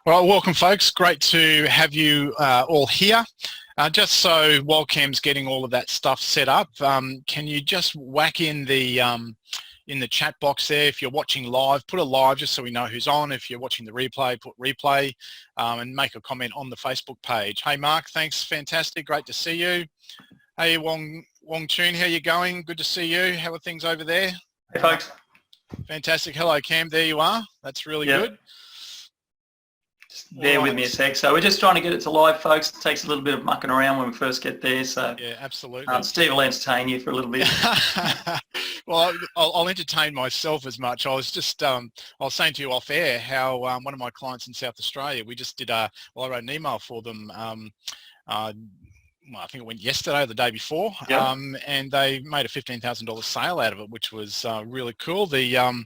Well, welcome folks. Great to have you all here. Just so while Cam's getting all of that stuff set up, can you just whack in the chat box there? If you're watching live, put a live just so we know who's on. If you're watching the replay, put replay, and make a comment on the Facebook page. Hey Mark, thanks, fantastic, great to see you. Hey Wong Chun, how you going? Good to see you. How are things over there? Hey folks. Fantastic. Hello Cam, there you are. That's really good. Just bear with me a sec. So we're just trying to get it to live, folks. It takes a little bit of mucking around when we first get there. So yeah, absolutely. Steve will entertain you for a little bit. Well, I'll entertain myself as much. I was just, I was saying to you off air how one of my clients in South Australia, we just did I wrote an email for them. Well, I think it went yesterday or the day before, and they made a $15,000 sale out of it, which was really cool. The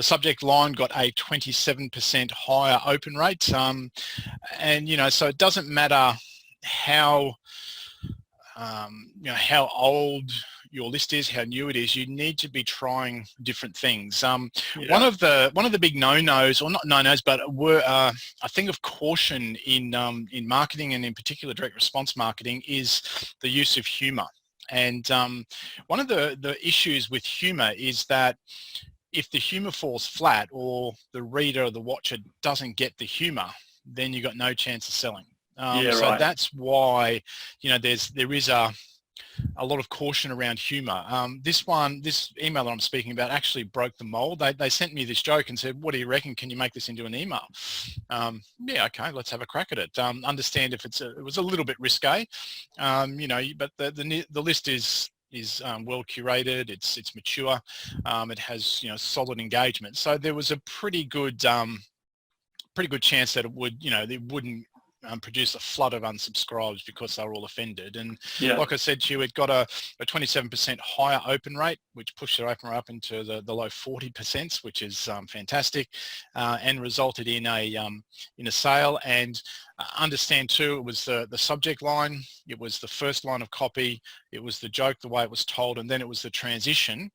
subject line got a 27% higher open rate, and so it doesn't matter how how old your list is, how new it is, you need to be trying different things. One of the big no-nos, or not no-nos, but were I think of caution in marketing, and in particular direct response marketing, is the use of humor. And one of the issues with humor is that if the humor falls flat, or the reader or the watcher doesn't get the humor, then you've got no chance of selling. So that's why there is a lot of caution around humor. This email that I'm speaking about actually broke the mold. They sent me this joke and said, "What do you reckon? Can you make this into an email?" Yeah, okay, let's have a crack at it. Understand if it was a little bit risque, but the list is well curated. It's mature. It has solid engagement. So there was a pretty good chance that it wouldn't produce a flood of unsubscribes because they were all offended. And like I said to you, it got a 27% higher open rate, which pushed their open rate up into the low 40%, which is fantastic, and resulted in a sale. And understand too, it was the subject line, it was the first line of copy, it was the joke, the way it was told, and then it was the transition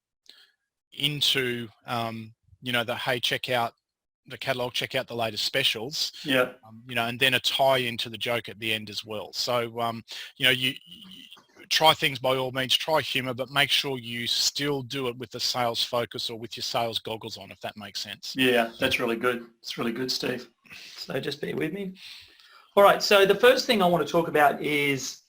into the hey, check out the catalog, check out the latest specials, and then a tie into the joke at the end as well. So you try things, by all means, try humor, but make sure you still do it with the sales focus or with your sales goggles on, if that makes sense. Yeah, that's really good. It's really good, Steve. So just bear with me. All right, so the first thing I want to talk about is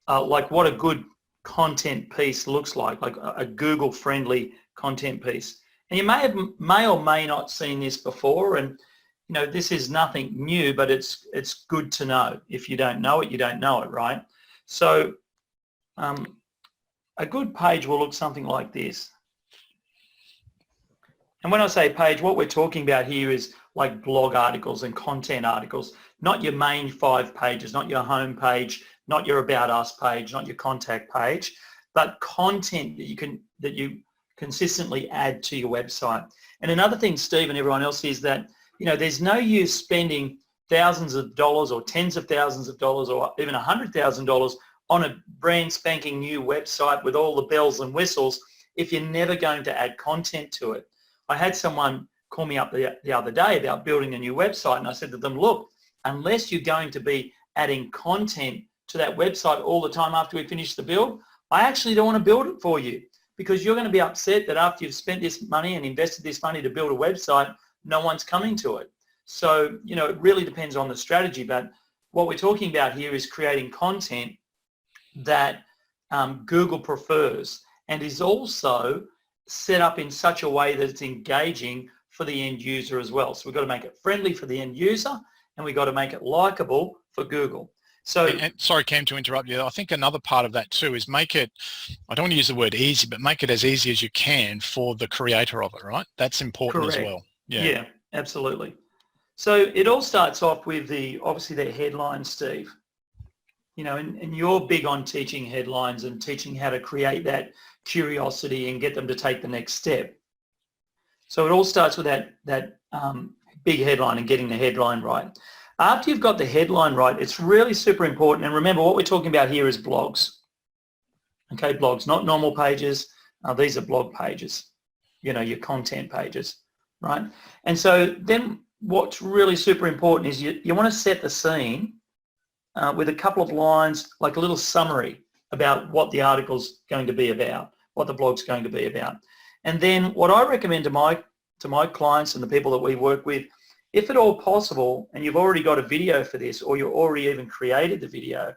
like what a good content piece looks like a Google friendly content piece. And you may or may not seen this before, and this is nothing new, but it's good to know. If you don't know it, you don't know it, right? So a good page will look something like this. And when I say page, what we're talking about here is like blog articles and content articles, not your main 5 pages, not your home page, not your About Us page, not your contact page, but content that you consistently add to your website. And another thing, Steve and everyone else, is that there's no use spending thousands of dollars or tens of thousands of dollars or even $100,000 on a brand spanking new website with all the bells and whistles if you're never going to add content to it. I had someone call me up the other day about building a new website, and I said to them, look, unless you're going to be adding content to that website all the time after we finish the build, I actually don't want to build it for you, because you're going to be upset that after you've spent this money and invested this money to build a website, no one's coming to it. So, it really depends on the strategy, but what we're talking about here is creating content that Google prefers and is also set up in such a way that it's engaging for the end user as well. So we've got to make it friendly for the end user, and we've got to make it likable for Google. So, and sorry, Cam, to interrupt you. I think another part of that too is make it, I don't want to use the word easy, but make it as easy as you can for the creator of it, right? That's important as well. Yeah, absolutely. So it all starts off with obviously the headline, Steve. And you're big on teaching headlines and teaching how to create that curiosity and get them to take the next step. So it all starts with that big headline and getting the headline right. After you've got the headline right, it's really super important. And remember, what we're talking about here is blogs. Okay, blogs, not normal pages. These are blog pages, your content pages, right? And so then what's really super important is you want to set the scene with a couple of lines, like a little summary about what the article's going to be about, what the blog's going to be about. And then what I recommend to my clients and the people that we work with, if at all possible, and you've already got a video for this, or you've already even created the video,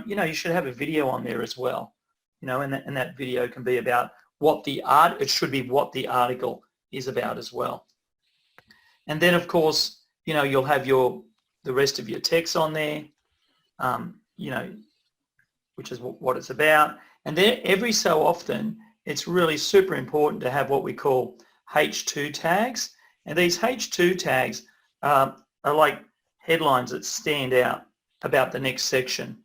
you should have a video on there as well. And that video can be about it should be what the article is about as well. And then of course, you'll have the rest of your text on there, which is what it's about. And then every so often, it's really super important to have what we call H2 tags. And these H2 tags are like headlines that stand out about the next section.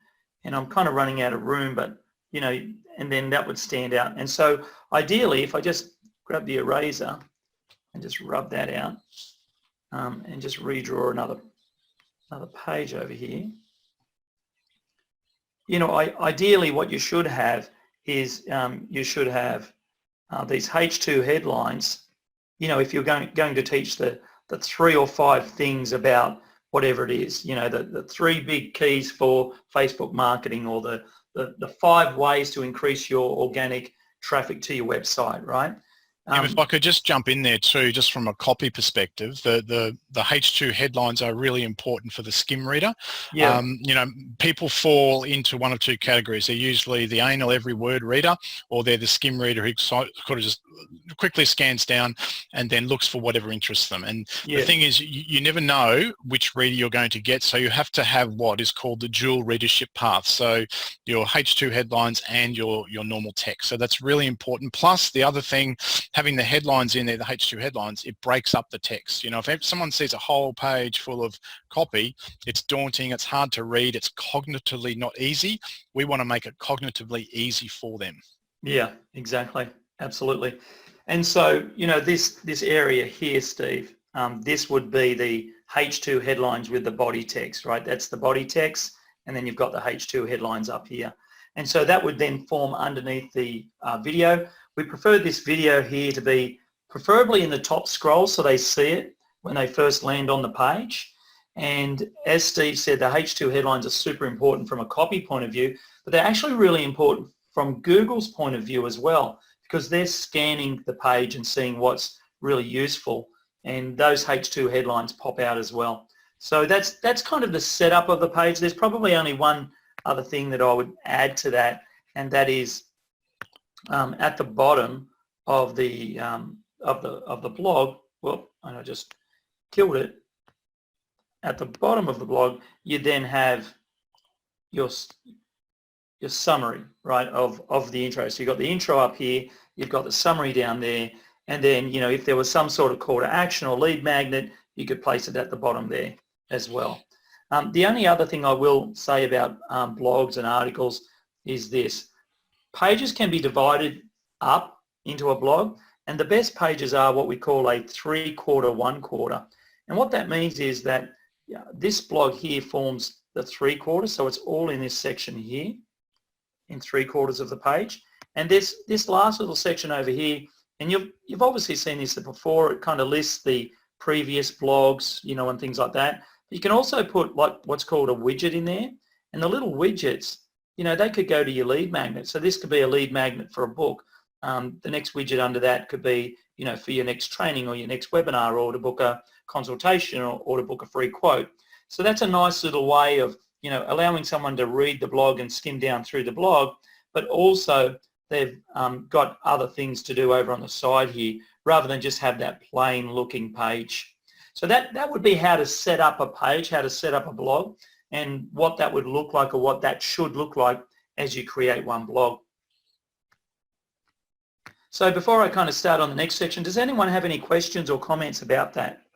And I'm kind of running out of room, but, and then that would stand out. And so ideally, if I just grab the eraser and just rub that out and just redraw another page over here, ideally what you should have is you should have these H2 headlines. If you're going to teach the 3 or 5 things about whatever it is, the 3 big keys for Facebook marketing, or the 5 ways to increase your organic traffic to your website, right? If I could just jump in there too, just from a copy perspective, the H2 headlines are really important for the skim reader. Yeah. People fall into one of 2 categories. They're usually the anal every word reader, or they're the skim reader who sort of just quickly scans down and then looks for whatever interests them. And the thing is, you never know which reader you're going to get, so you have to have what is called the dual readership path. So your H2 headlines and your normal text. So that's really important. Plus, the other thing, having the headlines in there, the H2 headlines, it breaks up the text. If someone sees a whole page full of copy, it's daunting, it's hard to read, it's cognitively not easy. We want to make it cognitively easy for them. Yeah, exactly. Absolutely. And so, this area here, Steve, this would be the H2 headlines with the body text, right? That's the body text, and then you've got the H2 headlines up here. And so that would then form underneath the video. We prefer this video here to be preferably in the top scroll so they see it when they first land on the page. And as Steve said, the H2 headlines are super important from a copy point of view, but they're actually really important from Google's point of view as well, because they're scanning the page and seeing what's really useful, and those H2 headlines pop out as well. So that's kind of the setup of the page. There's probably only one other thing that I would add to that, and that is at the bottom of the blog. Well, and I just killed it. At the bottom of the blog, you then have your summary, right, of the intro. So you've got the intro up here, you've got the summary down there, and then, if there was some sort of call to action or lead magnet, you could place it at the bottom there as well. The only other thing I will say about blogs and articles is this. Pages can be divided up into a blog, and the best pages are what we call a 3/4, 1/4. And what that means is that this blog here forms the 3/4, so it's all in this section here, in 3/4 of the page. And this last little section over here, and you've obviously seen this before, it kind of lists the previous blogs, and things like that. But you can also put like what's called a widget in there, and the little widgets, they could go to your lead magnet. So this could be a lead magnet for a book. The next widget under that could be, for your next training or your next webinar, or to book a consultation, or to book a free quote. So that's a nice little way of, allowing someone to read the blog and skim down through the blog, but also they've got other things to do over on the side here, rather than just have that plain looking page. So that would be how to set up a page, how to set up a blog, and what that would look like, or what that should look like as you create one blog. So before I kind of start on the next section, does anyone have any questions or comments about that?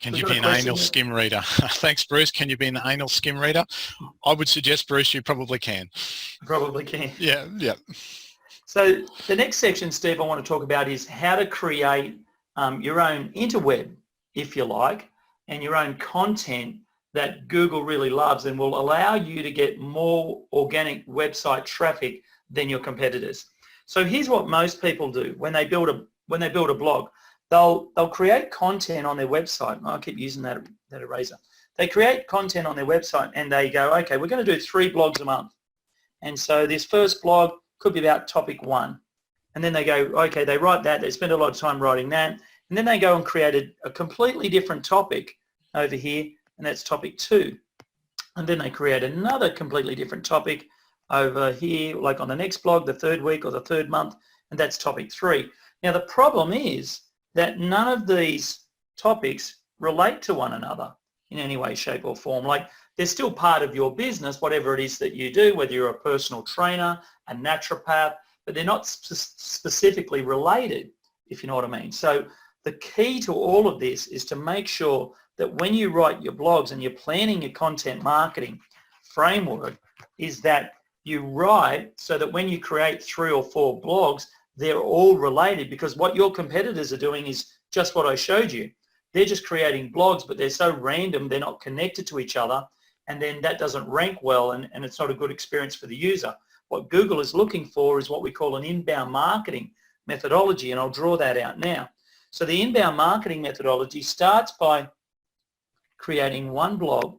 Can you be an anal skim reader? Thanks, Bruce. Can you be an anal skim reader? I would suggest, Bruce, you probably can. Probably can. Yeah. So the next section, Steve, I want to talk about is how to create your own interweb, if you like, and your own content that Google really loves and will allow you to get more organic website traffic than your competitors. So here's what most people do when they build a blog. they'll create content on their website. I keep using that eraser. They create content on their website and they go, okay, we're going to do 3 blogs a month. And so this first blog could be about topic 1. And then they go, okay, they write that, they spend a lot of time writing that, and then they go and create a completely different topic over here, and that's topic 2. And then they create another completely different topic over here, like on the next blog, the 3rd week or the 3rd month, and that's topic 3. Now the problem is that none of these topics relate to one another in any way, shape or form. Like they're still part of your business, whatever it is that you do, whether you're a personal trainer, a naturopath, but they're not specifically related, if you know what I mean. So the key to all of this is to make sure that when you write your blogs and you're planning your content marketing framework, is that you write so that when you create 3 or 4 blogs, they're all related, because what your competitors are doing is just what I showed you. They're just creating blogs, but they're so random, they're not connected to each other, and then that doesn't rank well, and it's not a good experience for the user. What Google is looking for is what we call an inbound marketing methodology, and I'll draw that out now. So the inbound marketing methodology starts by creating one blog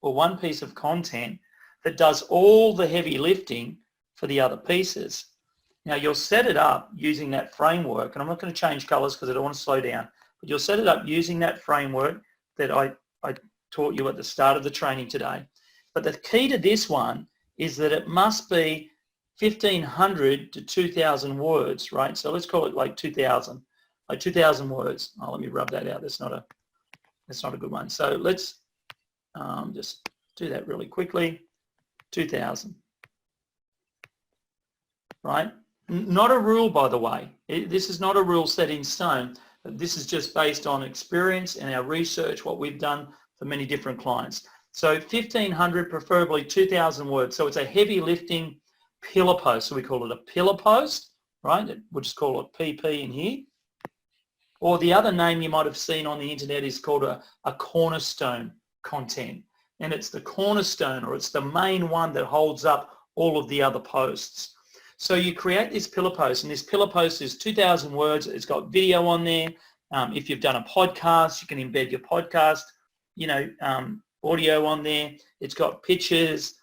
or one piece of content that does all the heavy lifting for the other pieces. Now you'll set it up using that framework, and I'm not going to change colors because I don't want to slow down, but you'll set it up using that framework that I taught you at the start of the training today. But the key to this one is that it must be 1,500 to 2,000 words, right? So let's call it like 2,000, like 2,000 words. Oh, let me rub that out. That's not a good one. So let's just do that really quickly. 2,000, right? Not a rule, by the way. This is not a rule set in stone. This is just based on experience and our research, what we've done for many different clients. So 1,500, preferably 2,000 words. So it's a heavy lifting pillar post. So we call it a pillar post, right? We'll just call it PP in here. Or the other name you might have seen on the internet is called a cornerstone content. And it's the cornerstone, or it's the main one that holds up all of the other posts. So you create this pillar post, and this pillar post is 2,000 words. It's got video on there. If you've done a podcast, you can embed your podcast, audio on there. It's got pictures.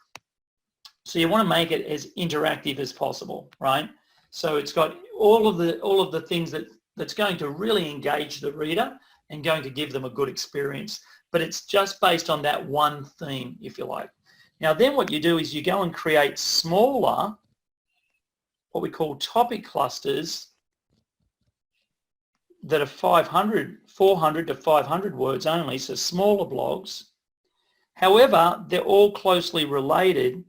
So you want to make it as interactive as possible, right? So it's got all of the things that's going to really engage the reader and going to give them a good experience. But it's just based on that one theme, if you like. Now then what you do is you go and create smaller, what we call topic clusters that are 400 to 500 words only, so smaller blogs. However, they're all closely related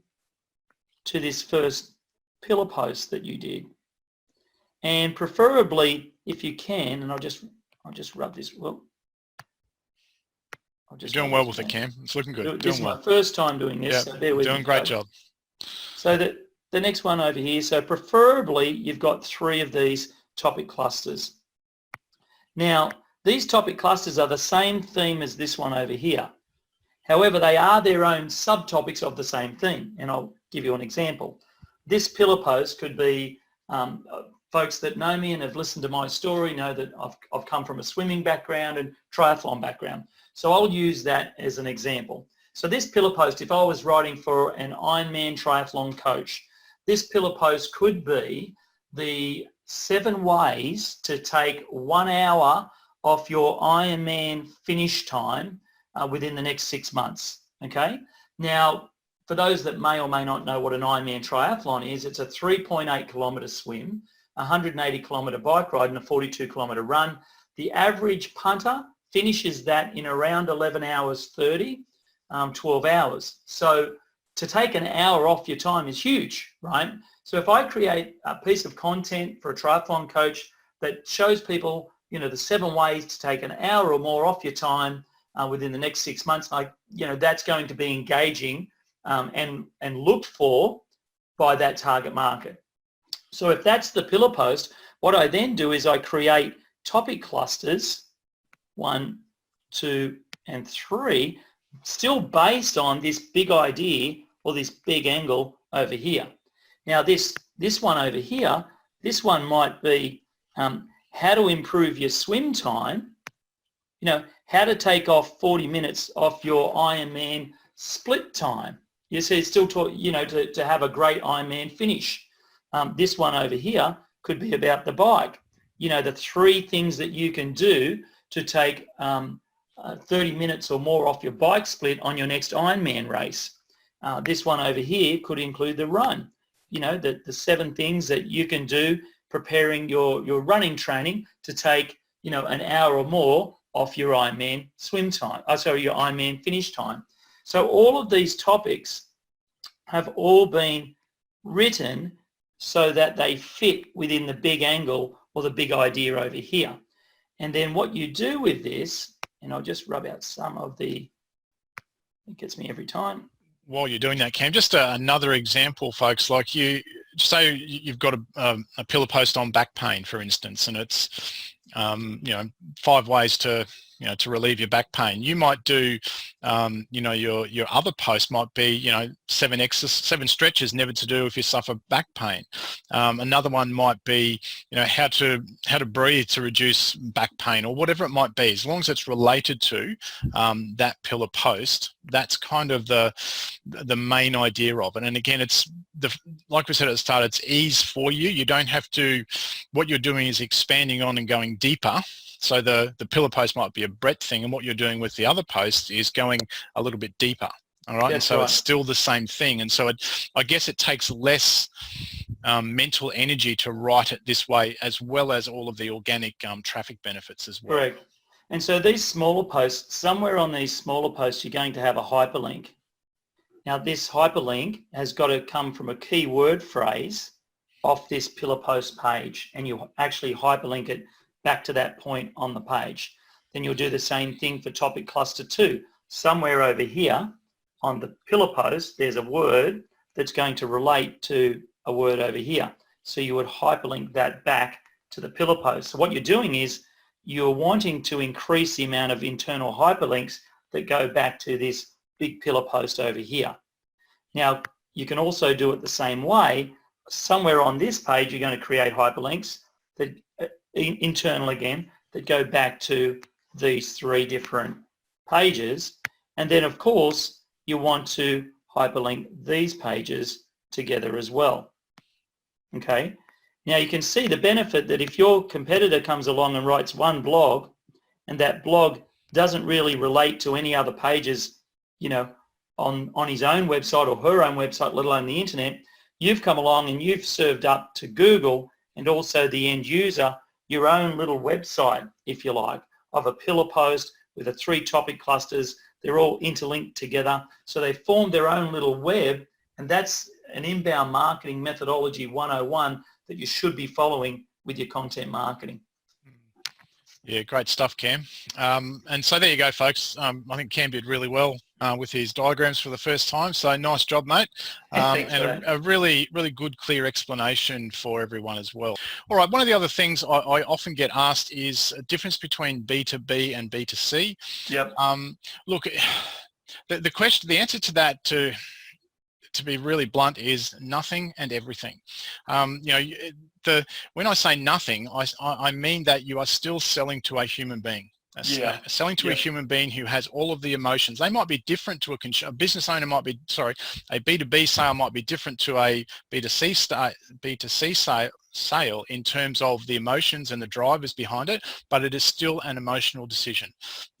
to this first pillar post that you did. And preferably, if you can, and I'll just rub this, well, You're doing well with it, Cam. It's looking good. This is my first time doing this. Yeah, so bear with me. doing a great job. So the next one over here, so preferably you've got 3 of these topic clusters. Now, these topic clusters are the same theme as this one over here. However, they are their own subtopics of the same theme, and I'll give you an example. This pillar post could be, folks that know me and have listened to my story know that I've come from a swimming background and triathlon background. So I'll use that as an example. So this pillar post, if I was writing for an Ironman triathlon coach, this pillar post could be the 7 ways to take 1 hour off your Ironman finish time within the next 6 months, okay? Now, for those that may or may not know what an Ironman triathlon is, it's a 3.8 kilometre swim, 180 kilometre bike ride and a 42 kilometre run. The average punter finishes that in around 11 hours 30, 12 hours. So to take an hour off your time is huge, right? So if I create a piece of content for a triathlon coach that shows people, the 7 ways to take an hour or more off your time within the next 6 months, that's going to be engaging and looked for by that target market. So if that's the pillar post, what I then do is I create topic clusters, 1, 2, and 3, still based on this big idea or this big angle over here. Now this one over here, this one might be how to improve your swim time, how to take off 40 minutes off your Ironman split time. You see, it's still to have a great Ironman finish. This one over here could be about the bike. The 3 things that you can do to take 30 minutes or more off your bike split on your next Ironman race. This one over here could include the run. The 7 things that you can do preparing your running training to take, an hour or more off your Ironman swim time. Your Ironman finish time. So all of these topics have all been written so that they fit within the big angle or the big idea over here. And then what you do with this, and I'll just rub out some of it gets me every time. While you're doing that, Cam, just another example, folks, like say you've got a pillar post on back pain, for instance, and it's 5 ways to relieve your back pain. You might do your other post might be 7 stretches never to do if you suffer back pain. Another one might be how to breathe to reduce back pain, or whatever it might be. As long as it's related to that pillar post, that's kind of the main idea of it. And again, it's like we said at the start, it's ease for you. You don't have to. What you're doing is expanding on and going deeper. So the pillar post might be a breadth thing, and what you're doing with the other post is going a little bit deeper. All right, and so right. It's still the same thing. And so I guess it takes less mental energy to write it this way, as well as all of the organic traffic benefits as well. Correct. And so these smaller posts, somewhere on these smaller posts, you're going to have a hyperlink. Now this hyperlink has got to come from a keyword phrase off this pillar post page, and you actually hyperlink it back to that point on the page. Then you'll do the same thing for topic cluster 2. Somewhere over here on the pillar post, there's a word that's going to relate to a word over here. So you would hyperlink that back to the pillar post. So what you're doing is you're wanting to increase the amount of internal hyperlinks that go back to this big pillar post over here. Now, you can also do it the same way. Somewhere on this page, you're going to create hyperlinks that internal again, that go back to these 3 different pages. And then of course, you want to hyperlink these pages together as well. Okay. Now you can see the benefit that if your competitor comes along and writes one blog, and that blog doesn't really relate to any other pages, on his own website or her own website, let alone the internet, you've come along and you've served up to Google and also the end user your own little website, if you like, of a pillar post with the 3 topic clusters. They're all interlinked together. So they form their own little web, and that's an inbound marketing methodology 101 that you should be following with your content marketing. Yeah, great stuff, Cam. And so there you go, folks. I think Cam did really well with his diagrams for the first time. So nice job, mate. And a really, really good, clear explanation for everyone as well. All right, one of the other things I often get asked is a difference between B2B and B2C. Yep. Look, the answer to that, to be really blunt, is nothing and everything. When I say nothing, I mean that you are still selling to a human being. Selling to a human being who has all of the emotions. They might be different to a business owner a B2B sale might be different to a B2C sale in terms of the emotions and the drivers behind it, but it is still an emotional decision.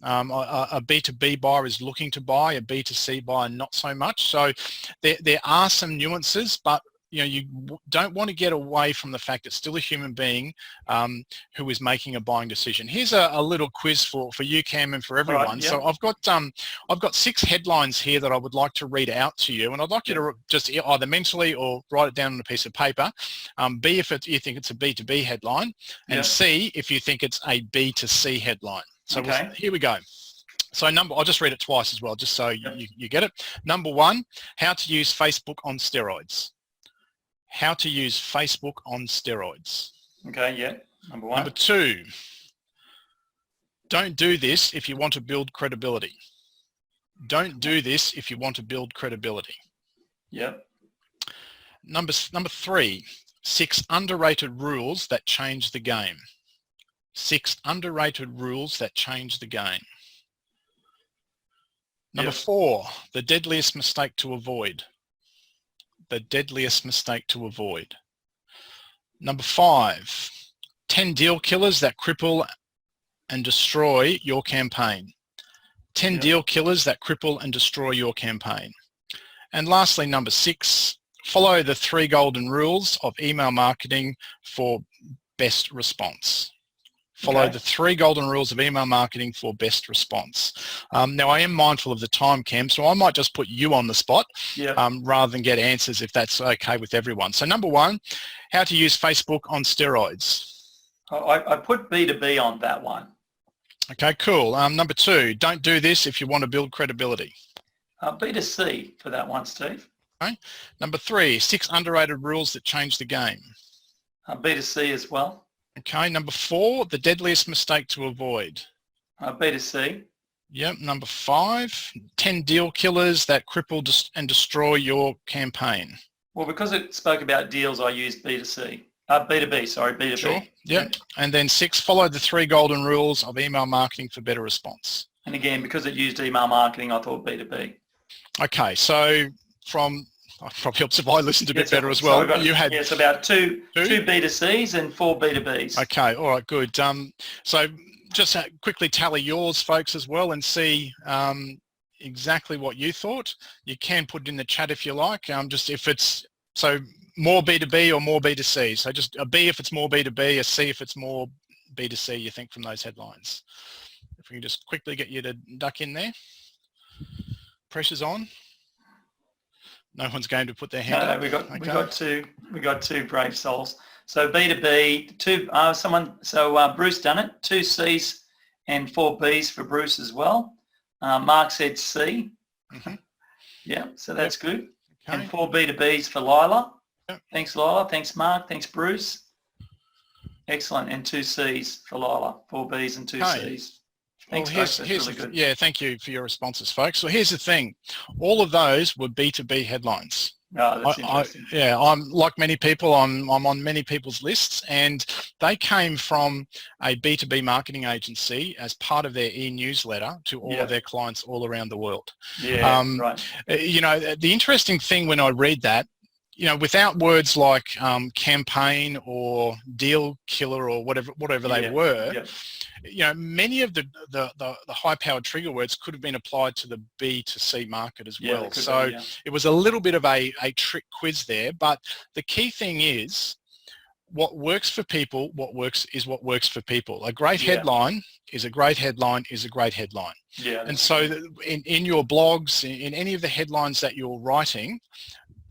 A B2B buyer is looking to buy, a B2C buyer not so much. So there are some nuances, but you don't want to get away from the fact it's still a human being who is making a buying decision. Here's a little quiz for you, Cam, and for everyone. Right, yeah. So I've got 6 headlines here that I would like to read out to you, and I'd like you to just either mentally or write it down on a piece of paper. B, if you think it's a B2B headline, and C, if you think it's a B2C headline. So here we go. So I'll just read it twice as well, just so you get it. Number 1, how to use Facebook on steroids. How to use Facebook on steroids. Okay, yeah, number 1. Number 2, don't do this if you want to build credibility. Don't do this if you want to build credibility. Yep. Number 3, 6 underrated rules that change the game. 6 underrated rules that change the game. Number 4, the deadliest mistake to avoid. The deadliest mistake to avoid. Number 5, 10 deal killers that cripple and destroy your campaign. 10 deal killers that cripple and destroy your campaign. And lastly, number 6, follow the 3 golden rules of email marketing for best response. Follow the 3 golden rules of email marketing for best response. Now, I am mindful of the time, Cam, so I might just put you on the spot rather than get answers if that's okay with everyone. So number 1, how to use Facebook on steroids. I put B2B on that one. Okay, cool. Number 2, don't do this if you want to build credibility. B2C for that one, Steve. Okay. Number 3, 6 underrated rules that change the game. B2C as well. Okay, number 4, the deadliest mistake to avoid. B2C. Yep, number 5, 10 deal killers that cripple and destroy your campaign. Well, because it spoke about deals, I used B2C. B2B, sorry, B2B. Sure, yep. And then 6, follow the 3 golden rules of email marketing for better response. And again, because it used email marketing, I thought B2B. Okay, so from... probably helps if I listened a bit better as well. So you had about two B2Cs and 4 B2Bs. Okay, all right, good. So just quickly tally yours, folks, as well, and see exactly what you thought. You can put it in the chat if you like. Just if it's more B2B or more B2C. So just a B if it's more B2B, a C if it's more B2C. You think from those headlines. If we can just quickly get you to duck in there. Pressure's on. No one's going to put their hand up. We got two brave souls. So B2B, Bruce done it. 2 C's and 4 B's for Bruce as well. Mark said C. Yeah, so that's good. Okay. And 4 B2B's for Lila. Yep. Thanks, Lila. Thanks, Mark. Thanks, Bruce. Excellent. And 2 C's for Lila. 4 B's and 2 C's. Thanks, folks. That's really good. Yeah, thank you for your responses, folks. So here's the thing. All of those were B2B headlines. Oh, that's interesting. I'm like many people, I'm on many people's lists, and they came from a B2B marketing agency as part of their e-newsletter to all of their clients all around the world. Yeah, right. You know, the interesting thing when I read that, you know, without words like campaign or deal killer or whatever they were, you know, many of the high-powered trigger words could have been applied to the B2C market as well. So it was a little bit of a trick quiz there, but the key thing is what works for people, what works for people. A great headline is a great headline is a great headline. Yeah. And so in your blogs, in any of the headlines that you're writing,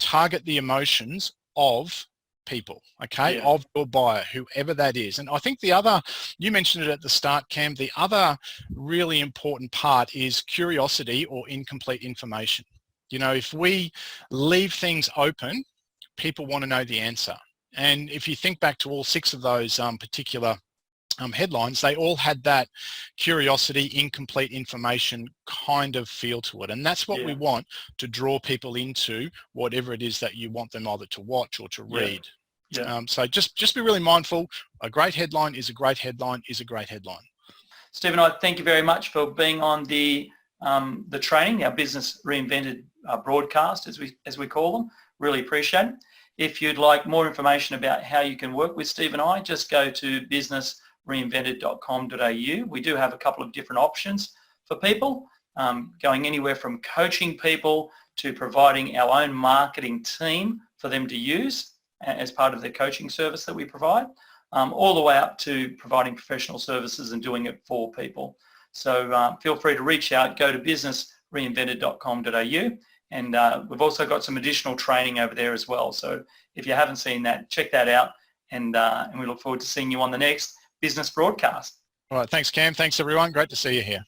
target the emotions of people, of your buyer, whoever that is. And I think the other, you mentioned it at the start, Cam, the other really important part is curiosity or incomplete information. You know, if we leave things open, people want to know the answer. And if you think back to all 6 of those particular headlines, they all had that curiosity, incomplete information kind of feel to it. And that's what we want to draw people into whatever it is that you want them either to watch or to read. So just be really mindful. A great headline is a great headline is a great headline. Stephen, I thank you very much for being on the training, our Business Reinvented broadcast, as we call them. Really appreciate it. If you'd like more information about how you can work with Steve and I, just go to businessreinvented.com.au. We do have a couple of different options for people, going anywhere from coaching people to providing our own marketing team for them to use as part of the coaching service that we provide, all the way up to providing professional services and doing it for people. So feel free to reach out, go to businessreinvented.com.au, and we've also got some additional training over there as well. So if you haven't seen that, check that out, and we look forward to seeing you on the next business broadcast. All right, thanks, Cam. Thanks, everyone. Great to see you here.